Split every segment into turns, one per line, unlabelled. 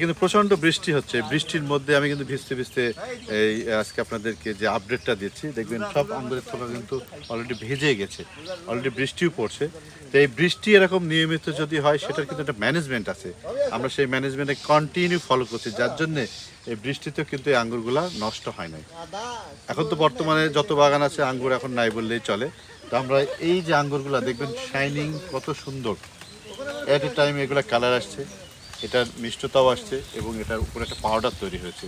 কিন্তু প্রচন্ড বৃষ্টি হচ্ছে, বৃষ্টির মধ্যে আমি কিন্তু ভিজতে ভিজতে এই আজকে আপনাদেরকে যে আপডেটটা দিচ্ছি, দেখবেন সব আঙ্গুরের থোকা কিন্তু অলরেডি ভেজে গেছে, অলরেডি বৃষ্টিও পড়ছে। তো এই বৃষ্টি এরকম নিয়মিত যদি হয়, সেটার কিন্তু একটা ম্যানেজমেন্ট আছে, আমরা সেই ম্যানেজমেন্টে কন্টিনিউ ফলো করছি, যার জন্যে এই বৃষ্টিতেও কিন্তু এই আঙ্গুরগুলা নষ্ট হয় নাই। এখন তো বর্তমানে যত বাগান আছে আঙ্গুর এখন নাই বললেই চলে। তো আমরা এই যে আঙ্গুরগুলা দেখবেন শাইনিং কত সুন্দর, এট এ টাইম এগুলো কালার আসছে, এটার মিষ্টতাও আসছে এবং এটার উপরে একটা পাউডার তৈরি হয়েছে।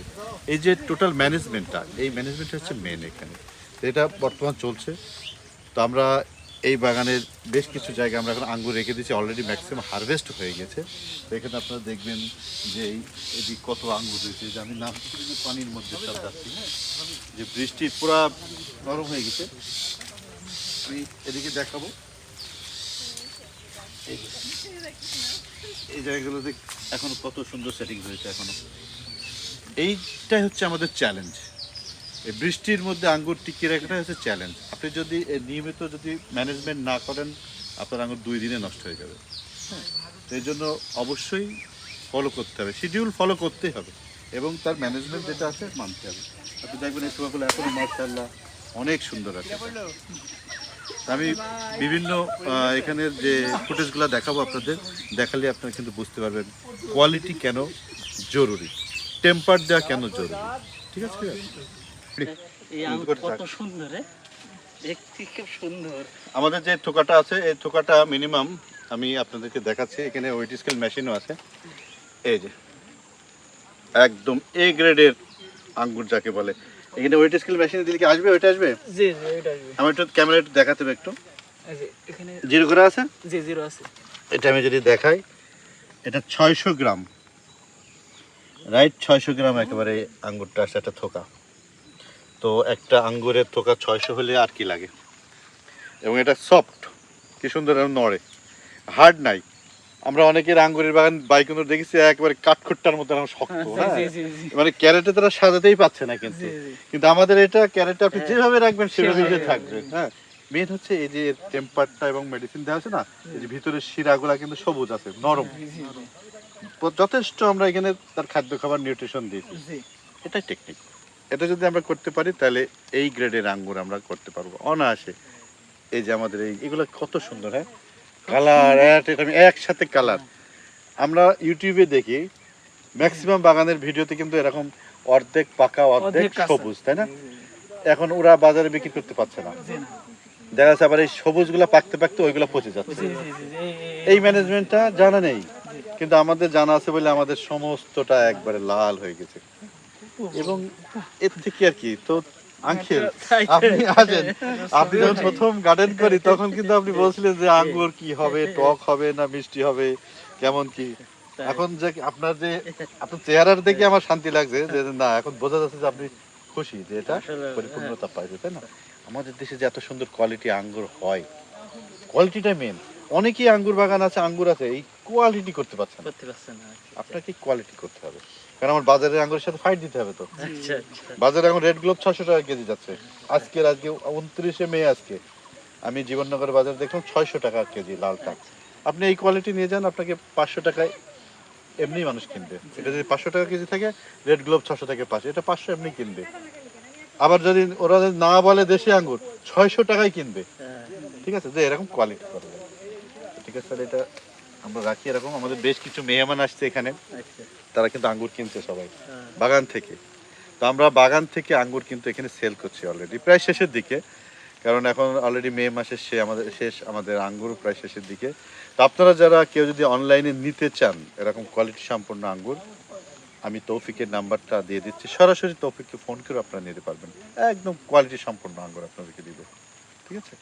এই যে টোটাল ম্যানেজমেন্টটা, এই ম্যানেজমেন্টটা হচ্ছে মেন এখানে। তো এটা বর্তমান চলছে। তো আমরা এই বাগানের বেশ কিছু জায়গায় আমরা এখন আঙ্গুর রেখে দিয়েছি, অলরেডি ম্যাক্সিমাম হারভেস্ট হয়ে গেছে। তো এখানে আপনারা দেখবেন যে এদিক কত আঙ্গুর রয়েছে, যে আমি নাম পানির মধ্যে সব যাচ্ছি, যে বৃষ্টি পুরা নরম হয়ে গেছে। আমি এদিকে দেখাবো, এই জায়গাগুলোতে এখনো কত সুন্দর সেটিং হয়েছে। এখনো এইটাই হচ্ছে আমাদের চ্যালেঞ্জ, এই বৃষ্টির মধ্যে আঙ্গুর টিকিয়ে রাখাটা হচ্ছে চ্যালেঞ্জ। আপনি যদি নিয়মিত যদি ম্যানেজমেন্ট না করেন, আপনার আঙ্গুর 2 দিনে নষ্ট হয়ে যাবে। হ্যাঁ, তো এই জন্য অবশ্যই ফলো করতে হবে, শিডিউল ফলো করতেই হবে এবং তার ম্যানেজমেন্ট যেটা আছে মানতে হবে। আপনি দেখবেন এই ছোয়াগুলো এখনো মাশাআল্লাহ অনেক সুন্দর আছে। আমি বিভিন্ন এখানের যে ফুটেজগুলো দেখাবো আপনাদের, দেখালে আপনারা কিন্তু বুঝতে পারবেন কোয়ালিটি কেন জরুরি, টেম্পার দেওয়া কেন জরুরি। ঠিক আছে,
কত সুন্দর, দেখতে খুব সুন্দর।
আমাদের যে থোকাটা আছে, এই থোকাটা মিনিমাম আমি আপনাদেরকে দেখাচ্ছি, এখানে ওয়েট স্কেল মেশিনও আছে। এই যে একদম এ গ্রেডের আঙ্গুর যাকে বলে, এখানে ওয়েট স্কেল মেশিনে দিলে কি আসবে? ওইটা আসবে?
জি জি, ওইটা আসবে।
আমার একটু ক্যামেরা একটু দেখাতে হবে একটু।
এই যে এখানে
জিরো করা আছে?
জি, জিরো আছে।
এটা আমি যদি দেখাই, এটা 600 গ্রাম, রাইট 600 গ্রাম একেবারে আঙ্গুরটা আসছে একটা থোকা। তো একটা আঙ্গুরের থোকা 600 হলে আর কি লাগে। এবং এটা সফট, কি সুন্দর নড়ে, হার্ড নাই। আমরা অনেকের আঙ্গুরের বাগান বাইকুন্দর দেখেছি একেবারে কাঠখুট্টার মতো শক্ত, হ্যাঁ, মানে ক্যারেটে তারা সাজাতেই পাচ্ছে না। কিন্তু কিন্তু আমাদের এটা ক্যারেটে আপনি যেভাবে রাখবেন সেভাবেই থাকবে। হ্যাঁ, মেন হচ্ছে এই যে টেম্পারটা এবং মেডিসিন দেওয়া আছে না, এই যে ভিতরের শিরাগুলা কিন্তু সবুজ আছে, নরম, যথেষ্ট আমরা এখানে তার খাদ্য খাবার নিউট্রিশন দিয়েছি। এটাই টেকনিক। এটা যদি আমরা করতে পারি, তাহলে এই গ্রেডের আঙ্গুর আমরা করতে পারবো অনায়াসে। এই যে আমাদের এগুলো কত সুন্দর, হ্যাঁ, কালার আমি একসাথে কালার। আমরা ইউটিউবে দেখি ম্যাক্সিমাম বাগানের ভিডিওতে কিন্তু এরকম অর্ধেক পাকা অর্ধেক সবুজ, তাই না? এখন ওরা বাজারে বিক্রি করতে পারছে না, দেখা যাচ্ছে আবার এই সবুজগুলো পাকতে পাকতে ওইগুলো পচে যাচ্ছে। এই ম্যানেজমেন্টটা জানা নেই, কিন্তু আমাদের জানা আছে বলে আমাদের সমস্তটা একবারে লাল হয়ে গেছে। এবং এর থেকে আর কি, তো আঙ্কেল আপনি আসেন, আপনি যখন প্রথম গার্ডেন করি তখন কিন্তু আপনি বলছিলেন যে আঙ্গুর কি হবে, টক হবে না মিষ্টি হবে, কেমন কি। এখন যে আপনার চেহারার দেখে আমার শান্তি লাগছে যে না, এখন বোঝা যাচ্ছে যে আপনি খুশি যে এটা পরিপূর্ণতা পাইছে, তাই না? আমাদের দেশে যে এত সুন্দর কোয়ালিটি আঙ্গুর হয়, কোয়ালিটিটা মেন। অনেকেই আঙ্গুর বাগান আছে, আঙ্গুর আছে, এই কোয়ালিটি করতে পারছে না। আপনাকে কোয়ালিটি করতে হবে, কারণ আমার বাজারের আঙ্গুরের সাথে ফাইট দিতে হবে। তো বাজারে এখন রেড গ্লোব 600 টাকা কেজি যাচ্ছে। আজকে 29শে মে, আজকে আমি জীবননগর বাজারে দেখলাম 600 টাকা কেজি লালটা। আপনি এই কোয়ালিটি নিয়ে যান, আপনাকে 500 টাকায় এমনি মানুষ কিনবে। এটা যদি 500 টাকা কেজি থাকে, রেড গ্লোব 600 থেকে 500, এটা 500 এমনি কিনবে। আবার যদি ওরা না বলে দেশি আঙ্গুর, 600 টাকায় কিনবে। ঠিক আছে, যে এরকম কোয়ালিটি করবে। ঠিক আছে, তাহলে এটা আমরা রাখি এরকম। আমাদের বেশ কিছু মেহমান আসছে এখানে, তারা কিন্তু আঙ্গুর কিনছে সবাই বাগান থেকে। তো আমরা বাগান থেকে আঙ্গুর কিন্তু এখানে সেল করছি অলরেডি প্রায় শেষের দিকে, কারণ এখন অলরেডি মে মাসের আমাদের আঙ্গুর প্রায় শেষের দিকে। তো আপনারা যারা কেউ যদি অনলাইনে নিতে চান এরকম কোয়ালিটি সম্পন্ন আঙ্গুর, আমি তৌফিকের নাম্বারটা দিয়ে দিচ্ছি, সরাসরি তৌফিককে ফোন করে আপনারা নিতে পারবেন। একদম কোয়ালিটি সম্পন্ন আঙ্গুর আপনাদেরকে দিব। ঠিক আছে।